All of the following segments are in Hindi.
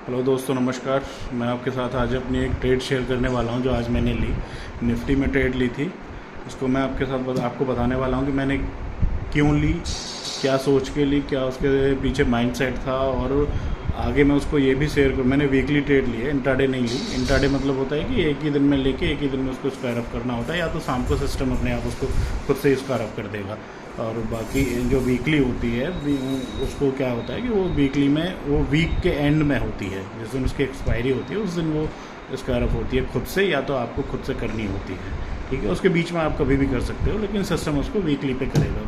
हेलो दोस्तों, नमस्कार। मैं आपके साथ आज अपनी एक ट्रेड शेयर करने वाला हूं जो आज मैंने ली। निफ्टी में ट्रेड ली थी। उसको मैं आपके साथ आपको बताने वाला हूं कि मैंने क्यों ली, क्या सोच के ली, क्या उसके पीछे माइंडसेट था, और आगे मैं उसको ये भी शेयर करूँ। मैंने वीकली ट्रेड ली है, इंट्राडे नहीं ली। इंट्राडे मतलब होता है कि एक ही दिन में लेके एक ही दिन में उसको स्क्वायर अप करना होता है, या तो शाम को सिस्टम अपने आप उसको खुद से स्क्वायर अप कर देगा। और बाकी जो वीकली होती है उसको क्या होता है कि वो वीकली में वो वीक के एंड में होती है, जिस दिन उसकी एक्सपायरी होती है उस दिन वो स्क्वायर अप होती है खुद से, या तो आपको खुद से करनी होती है। ठीक है, उसके बीच में आप कभी भी कर सकते हो, लेकिन सिस्टम उसको वीकली पे करेगा,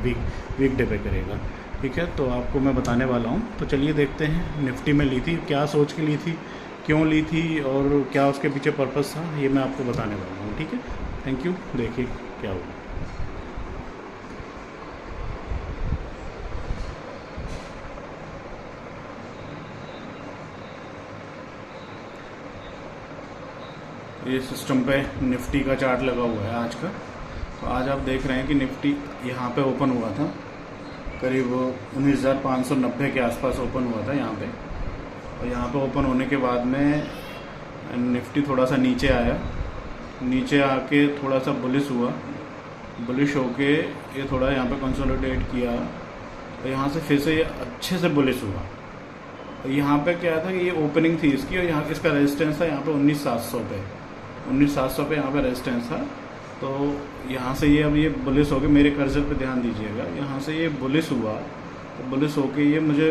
वीकडे पे करेगा। ठीक है, तो आपको मैं बताने वाला हूँ। तो चलिए देखते हैं। निफ्टी में ली थी, क्या सोच के ली थी, क्यों ली थी, और क्या उसके पीछे पर्पस था, ये मैं आपको बताने वाला हूँ। ठीक है, थैंक यू। देखिए क्या हुआ। ये सिस्टम पे निफ्टी का चार्ट लगा हुआ है आज का। तो आज आप देख रहे हैं कि निफ्टी यहाँ पे ओपन हुआ था, करीब 19,590 के आसपास ओपन हुआ था यहाँ पे। और यहाँ पे ओपन होने के बाद में निफ्टी थोड़ा सा नीचे आया, नीचे आके थोड़ा सा बुलिश हुआ, बुलिश होके ये थोड़ा यहाँ पे कंसोलिडेट किया, तो यहाँ से फिर से ये अच्छे से बुलिश हुआ। और यहाँ पे क्या था कि ये ओपनिंग थी इसकी, और यहाँ इसका रेजिस्टेंस था यहाँ पे 19,700 पे, 19,700 पे यहाँ पे रेजिस्टेंस था। तो यहाँ से ये अब ये बुलिश हो गया, मेरे कर्सर पे ध्यान दीजिएगा, यहाँ से ये बुलिश हुआ। तो बुलिश होके ये मुझे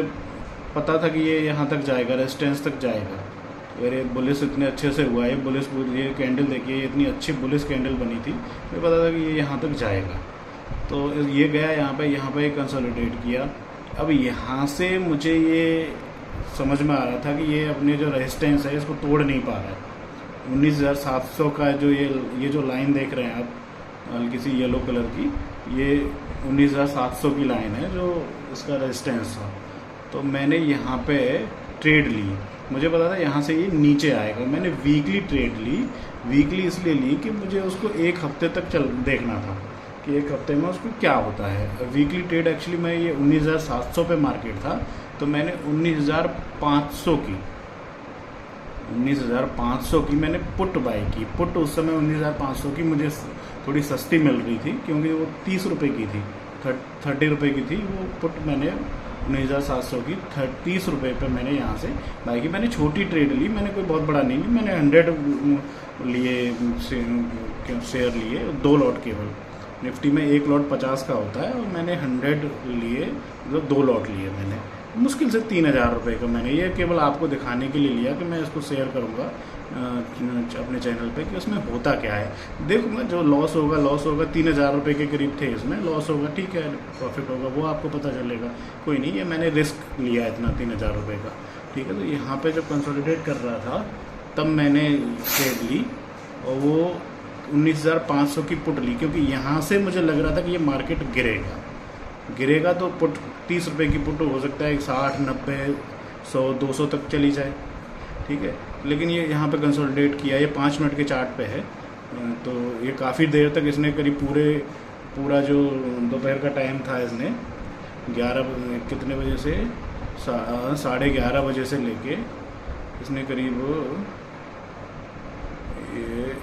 पता था कि ये यहाँ तक जाएगा, रेजिस्टेंस तक जाएगा। अगर ये बुलिश इतने अच्छे से हुआ है, बुलिश, ये कैंडल देखिए, ये इतनी अच्छी बुलिश कैंडल बनी थी, मुझे पता था कि ये यहाँ तक जाएगा। तो ये गया यहाँ पे कंसोलिडेट किया। अब यहाँ से मुझे ये समझ में आ रहा था कि ये अपने जो रेजिस्टेंस है इसको तोड़ नहीं पा रहा है। 19,700 का जो ये जो लाइन देख रहे हैं आप, हल्की सी येलो कलर की, ये 19,700 की लाइन है जो इसका रेजिस्टेंस था। तो मैंने यहाँ पे ट्रेड ली, मुझे पता था यहाँ से ये नीचे आएगा। मैंने वीकली ट्रेड ली, वीकली इसलिए ली कि मुझे उसको एक हफ्ते तक देखना था कि एक हफ्ते में उसको क्या होता है। वीकली ट्रेड एक्चुअली मैं ये 19,700 पे मार्केट था, तो मैंने 19,500 की मैंने पुट बाई की। पुट उस समय 19,500 की मुझे थोड़ी सस्ती मिल रही थी, क्योंकि वो 30 रुपये की थी, 30 रुपये की थी वो पुट। मैंने 19,700 की 30 रुपये पे मैंने यहाँ से बाई की। मैंने छोटी ट्रेड ली, मैंने कोई बहुत बड़ा नहीं ली, मैंने 100 लिए शेयर लिए, 2 लॉट केवल। निफ्टी में 1 लॉट 50 का होता है, और मैंने 100 लिए, मतलब 2 लॉट लिए मैंने। मुश्किल से 3,000 रुपये का मैंने, ये केवल आपको दिखाने के लिए लिया कि मैं इसको शेयर करूँगा अपने चैनल पे कि उसमें होता क्या है। देखूँगा, जो लॉस होगा 3,000 रुपये के करीब थे इसमें, लॉस होगा ठीक है, प्रॉफिट होगा वो आपको पता चलेगा, कोई नहीं। ये मैंने रिस्क लिया इतना 3,000 रुपये का। ठीक है, तो यहाँ पे जब कंसोलिडेट कर रहा था तब मैंने ट्रेड ली, और वो 19,500 की पुट ली, क्योंकि यहाँ से मुझे लग रहा था कि ये मार्केट गिरेगा तो पुट 30 रुपये की पुट हो सकता है 60, 90, 100, 200 तक चली जाए। ठीक है, लेकिन ये यहाँ पे कंसोलिडेट किया, ये 5 मिनट के चार्ट पे है। तो ये काफ़ी देर तक इसने करीब पूरा जो दोपहर का टाइम था, इसने 11 कितने बजे से 11:30 बजे से लेके इसने करीब ये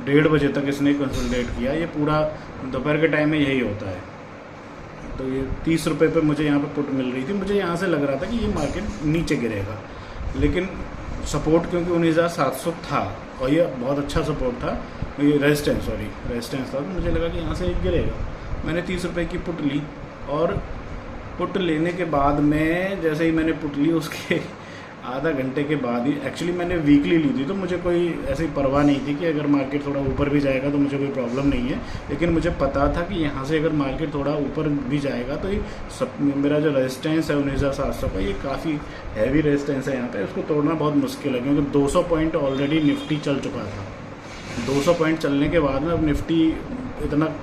1:30 बजे तक इसने कंसोलिडेट किया। ये पूरा दोपहर के टाइम में यही होता है। तो ये 30 रुपये पे मुझे यहाँ पे पुट मिल रही थी। मुझे यहाँ से लग रहा था कि ये मार्केट नीचे गिरेगा, लेकिन सपोर्ट क्योंकि 19,700 था, और ये बहुत अच्छा सपोर्ट था, ये रेजिस्टेंस था, तो मुझे लगा कि यहाँ से गिरेगा। मैंने 30 रुपये की पुट ली, और पुट लेने के बाद में जैसे ही मैंने पुट ली उसके आधा घंटे के बाद ही, एक्चुअली मैंने वीकली ली थी, तो मुझे कोई ऐसी परवाह नहीं थी कि अगर मार्केट थोड़ा ऊपर भी जाएगा तो मुझे कोई प्रॉब्लम नहीं है। लेकिन मुझे पता था कि यहाँ से अगर मार्केट थोड़ा ऊपर भी जाएगा तो ये मेरा जो रेजिस्टेंस है 19,700 का, ये काफ़ी हैवी रेजिस्टेंस है यहाँ पे, उसको तोड़ना बहुत मुश्किल है, क्योंकि 200 पॉइंट ऑलरेडी निफ्टी चल चुका था। 200 पॉइंट चलने के बाद में अब निफ्टी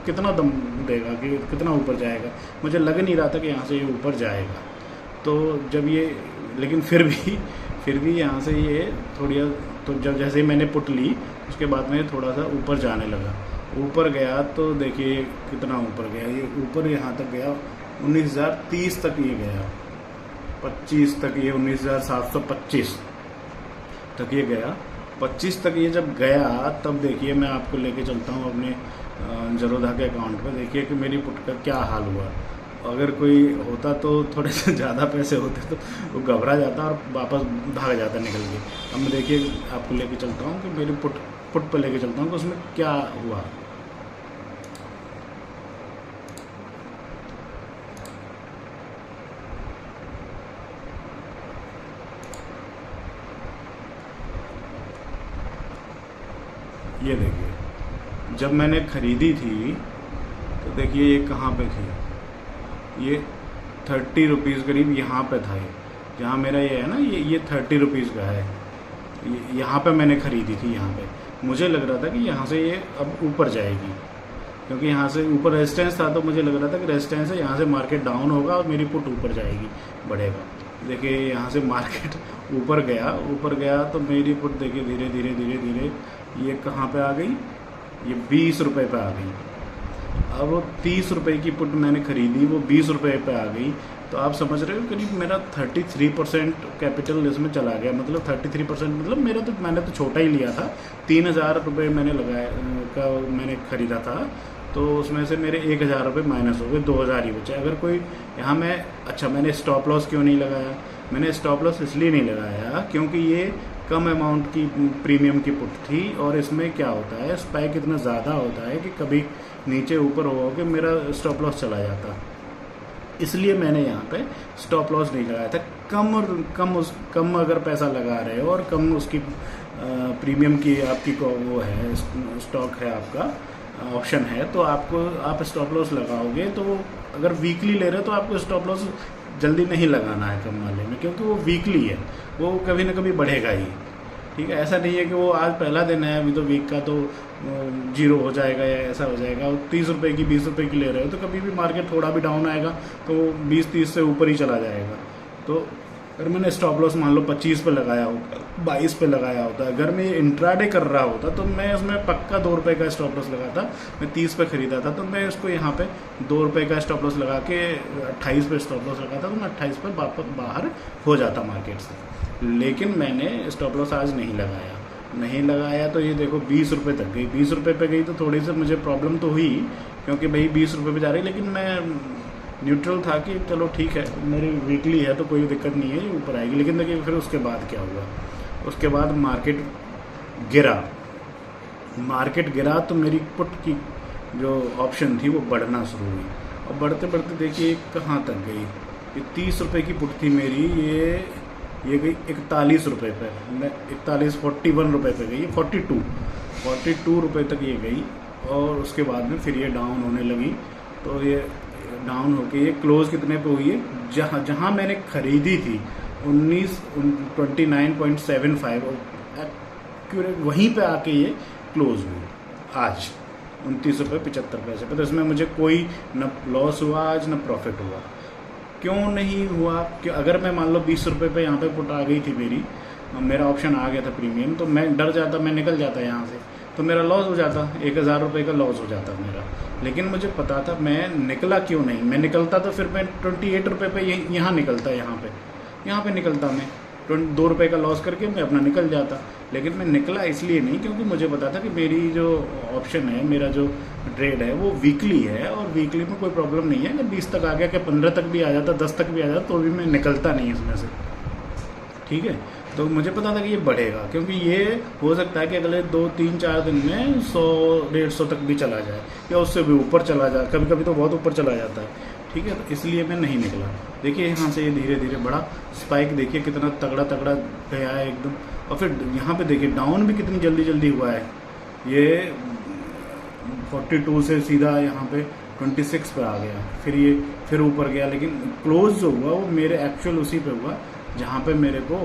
कितना दम देगा, कि कितना ऊपर जाएगा, मुझे लग नहीं रहा था कि यहाँ से ये ऊपर जाएगा। तो जब ये, लेकिन फिर भी यहाँ से ये तो जब जैसे ही मैंने पुट ली उसके बाद में थोड़ा सा ऊपर जाने लगा, ऊपर गया तो देखिए कितना ऊपर गया, ये ऊपर यहाँ तक गया, 19,030 तक ये गया। 25 तक ये 19,725 तक ये गया। 25 तक ये जब गया तब देखिए मैं आपको लेके चलता हूँ अपने जरोधा के अकाउंट पे। देखिए कि मेरी पुट का क्या हाल हुआ। अगर कोई होता तो थोड़े से ज़्यादा पैसे होते तो वो घबरा जाता और वापस भाग जाता निकल के। अब मैं देखिए आपको लेके चलता हूँ कि मेरी पुट पे लेके चलता हूँ कि उसमें क्या हुआ। ये देखिए जब मैंने खरीदी थी तो देखिए ये कहाँ पे थी, ये 30 रुपीज़ करीब यहाँ पे था। ये जहाँ मेरा ये है ना, ये 30 रुपीज़ का है। यहाँ पे मैंने ख़रीदी थी। यहाँ पे मुझे लग रहा था कि यहाँ से ये अब ऊपर जाएगी, क्योंकि यहाँ से ऊपर रेजिस्टेंस था, तो मुझे लग रहा था कि रेजिस्टेंस है, यहाँ से मार्केट डाउन होगा और मेरी पुट ऊपर जाएगी, बढ़ेगा। देखिए यहाँ से मार्केट ऊपर गया तो मेरी पुट देखिए धीरे धीरे धीरे धीरे ये कहाँ पे आ गई, ये 20 रुपये पे आ गई। अब वो 30 रुपये की पुट मैंने खरीदी, वो 20 रुपये पे आ गई। तो आप समझ रहे हो करीब मेरा 33% कैपिटल इसमें चला गया। मतलब 33% मतलब मैंने तो छोटा ही लिया था, 3,000 रुपये मैंने लगाया का मैंने ख़रीदा था, तो उसमें से मेरे 1,000 रुपये माइनस हो गए, 2,000 ही बचे। अगर कोई यहाँ मैंने स्टॉप लॉस क्यों नहीं लगाया? मैंने स्टॉप लॉस इसलिए नहीं लगाया क्योंकि ये कम अमाउंट की प्रीमियम की पुट थी, और इसमें क्या होता है, स्पाइक इतना ज़्यादा होता है कि कभी नीचे ऊपर हो के मेरा स्टॉप लॉस चला जाता। इसलिए मैंने यहाँ पे स्टॉप लॉस नहीं लगाया था। कम अगर पैसा लगा रहे हो और कम उसकी प्रीमियम की आपकी वो है, स्टॉक है, आपका ऑप्शन है, तो आप स्टॉप लॉस लगाओगे तो अगर वीकली ले रहे हो तो आपको स्टॉप लॉस जल्दी नहीं लगाना है कम वाले में, क्योंकि वो वीकली है, वो कभी ना कभी बढ़ेगा ही। ठीक है, ऐसा नहीं है कि वो आज पहला दिन है अभी तो वीक का तो जीरो हो जाएगा या ऐसा हो जाएगा। 30 रुपये की 20 रुपये की ले रहे हो तो कभी भी मार्केट थोड़ा भी डाउन आएगा तो 20-30 से ऊपर ही चला जाएगा। तो अगर मैंने स्टॉप लॉस मान लो 25 पे लगाया होता, 22 पे लगाया होता, अगर मैं इंट्राडे कर रहा होता तो मैं उसमें पक्का 2 रुपये का स्टॉप लॉस लगाता। मैं 30 पे खरीदा था तो मैं उसको यहाँ पे 2 रुपये का स्टॉप लॉस लगा के 28 पे स्टॉप लॉस लगाता, तो मैं 28 पे वापस बाहर हो जाता मार्केट से। लेकिन मैंने स्टॉप लॉस आज नहीं लगाया तो ये देखो 20 रुपये तक गई। 20 रुपये पे गई तो थोड़ी सी मुझे प्रॉब्लम तो हुई, क्योंकि भाई 20 रुपये पे जा रही, लेकिन मैं न्यूट्रल था कि चलो ठीक है, मेरी वीकली है तो कोई दिक्कत नहीं है, ये ऊपर आएगी। लेकिन देखिए फिर उसके बाद क्या हुआ, उसके बाद मार्केट गिरा तो मेरी पुट की जो ऑप्शन थी वो बढ़ना शुरू हुई, और बढ़ते बढ़ते देखिए कहाँ तक गई। ये 30 रुपये की पुट थी मेरी, ये गई 41 रुपये पे, 41 रुपये पे गई, 42 रुपये तक ये गई। और उसके बाद में फिर ये डाउन होने लगी, तो ये डाउन होके ये क्लोज कितने पे हुई है, जहाँ मैंने खरीदी थी 29.75 एक्यूरेट वहीं पे आके ये क्लोज हुई आज 29 रुपये 75 पैसे पे। तो इसमें मुझे कोई न लॉस हुआ आज, न प्रॉफिट हुआ। क्यों नहीं हुआ? कि अगर मैं मान लो 20 रुपये पे यहाँ पे पुट आ गई थी मेरा ऑप्शन आ गया था प्रीमियम, तो मैं डर जाता, मैं निकल जाता यहाँ से, तो मेरा लॉस हो जाता, 1,000 रुपये का लॉस हो जाता मेरा। लेकिन मुझे पता था, मैं निकला क्यों नहीं। मैं निकलता तो फिर मैं 28 रुपये पे यहाँ निकलता, यहाँ पे निकलता मैं 2 रुपये का लॉस करके मैं अपना निकल जाता। लेकिन मैं निकला इसलिए नहीं क्योंकि मुझे पता था कि मेरी जो ऑप्शन है, मेरा जो ट्रेड है वो वीकली है, और वीकली में कोई प्रॉब्लम नहीं है। अगर 20 तक आ गया, कि 15 तक भी आ जाता, 10 तक भी आ जाता, तो भी मैं निकलता नहीं इसमें से। ठीक है, तो मुझे पता था कि ये बढ़ेगा, क्योंकि ये हो सकता है कि अगले 2-3-4 दिन में 100-150 तक भी चला जाए, या उससे भी ऊपर चला जाए, कभी कभी तो बहुत ऊपर चला जाता है। ठीक है, तो इसलिए मैं नहीं निकला। देखिए यहाँ से ये धीरे धीरे बढ़ा, स्पाइक देखिए कितना तगड़ा गया है एकदम, और फिर यहाँ पे देखिए डाउन भी कितनी जल्दी हुआ है। ये 42 से सीधा यहाँ पे 26 पे आ गया, फिर ऊपर गया, लेकिन क्लोज जो हुआ वो मेरे एक्चुअल उसी पे हुआ जहाँ पे मेरे को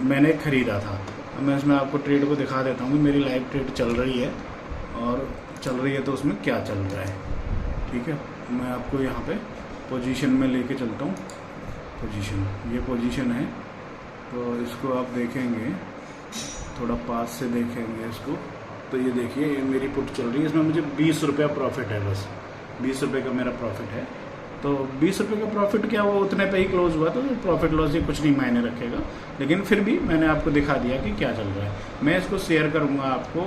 मैंने ख़रीदा था। अब मैं इसमें आपको ट्रेड को दिखा देता हूँ कि मेरी लाइव ट्रेड चल रही है, और चल रही है तो उसमें क्या चल रहा है। ठीक है, मैं आपको यहाँ पे पोजीशन में लेके चलता हूँ। ये पोजीशन है, तो इसको आप देखेंगे, थोड़ा पास से देखेंगे इसको, तो ये देखिए ये मेरी पुट चल रही है, इसमें मुझे 20 रुपया प्रॉफिट है, बस 20 रुपये का मेरा प्रॉफिट है। तो 20 रुपये का प्रॉफिट क्या हुआ, उतने पे ही क्लोज हुआ, तो प्रॉफिट लॉस ये कुछ नहीं मायने रखेगा। लेकिन फिर भी मैंने आपको दिखा दिया कि क्या चल रहा है। मैं इसको शेयर करूंगा आपको,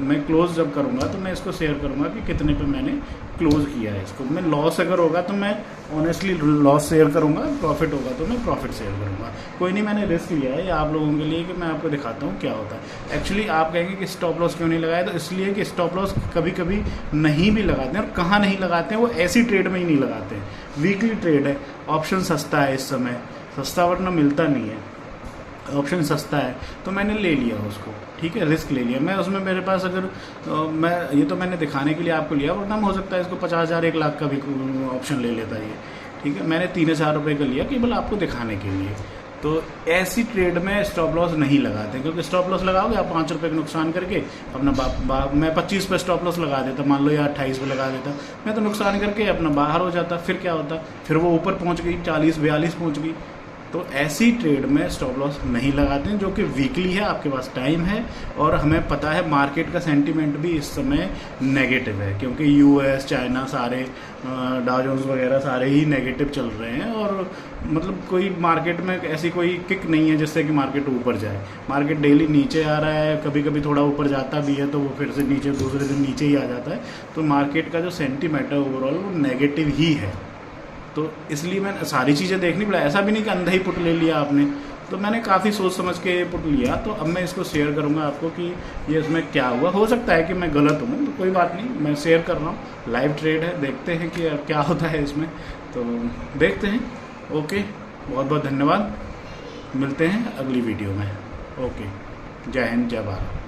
मैं क्लोज जब करूंगा तो मैं इसको शेयर करूंगा कि कितने पे मैंने क्लोज किया है इसको। मैं लॉस अगर होगा तो मैं ऑनेस्टली लॉस शेयर करूंगा, प्रॉफिट होगा तो मैं प्रॉफिट शेयर करूंगा। कोई नहीं, मैंने रिस्क लिया है ये आप लोगों के लिए कि मैं आपको दिखाता हूँ क्या होता है। एक्चुअली आप कहेंगे कि स्टॉप लॉस क्यों नहीं लगाया, तो इसलिए कि स्टॉप लॉस कभी कभी नहीं भी लगाते हैं, और कहाँ नहीं लगाते हैं, वो ऐसी ट्रेड में ही नहीं लगाते हैं। वीकली ट्रेड है, ऑप्शन सस्ता है इस समय, सस्ता वरना मिलता नहीं है, ऑप्शन सस्ता है, तो मैंने ले लिया उसको, ठीक है, रिस्क ले लिया मैं उसमें। मेरे पास अगर मैं ये तो मैंने दिखाने के लिए आपको लिया, वरना हो सकता है इसको 50,000 1 लाख का भी ऑप्शन ले लेता है ये, ठीक है। मैंने 3,000 रुपये का लिया केवल आपको दिखाने के लिए। तो ऐसी ट्रेड में स्टॉप लॉस नहीं लगाते, क्योंकि स्टॉप लॉस लगाओगे आप 5 रुपये का नुकसान करके अपना मैं 25 पे स्टॉप लॉस लगा देता, मान लो या 28 पे लगा देता, मैं तो नुकसान करके अपना बाहर हो जाता। फिर क्या होता, फिर वो ऊपर पहुंच गई 40-42 पहुंच गई। तो ऐसी ट्रेड में स्टॉप लॉस नहीं लगाते हैं, जो कि वीकली है, आपके पास टाइम है और हमें पता है मार्केट का सेंटीमेंट भी इस समय नेगेटिव है, क्योंकि यूएस, चाइना, सारे डाउ जोन्स वगैरह सारे ही नेगेटिव चल रहे हैं। और मतलब कोई मार्केट में ऐसी कोई किक नहीं है जिससे कि मार्केट ऊपर जाए। मार्केट डेली नीचे आ रहा है, कभी कभी थोड़ा ऊपर जाता भी है तो वो फिर से नीचे, दूसरे दिन नीचे ही आ जाता है। तो मार्केट का जो सेंटीमेंट है ओवरऑल वो नेगेटिव ही है। तो इसलिए मैंने सारी चीज़ें देखनी पड़ा, ऐसा भी नहीं कि अंधा ही पुट ले लिया आपने, तो मैंने काफ़ी सोच समझ के पुट लिया। तो अब मैं इसको शेयर करूंगा आपको कि ये इसमें क्या हुआ। हो सकता है कि मैं गलत हूँ, तो कोई बात नहीं, मैं शेयर कर रहा हूँ, लाइव ट्रेड है, देखते हैं कि क्या होता है इसमें, तो देखते हैं। ओके, बहुत बहुत धन्यवाद, मिलते हैं अगली वीडियो में। ओके, जय हिंद, जय भारत।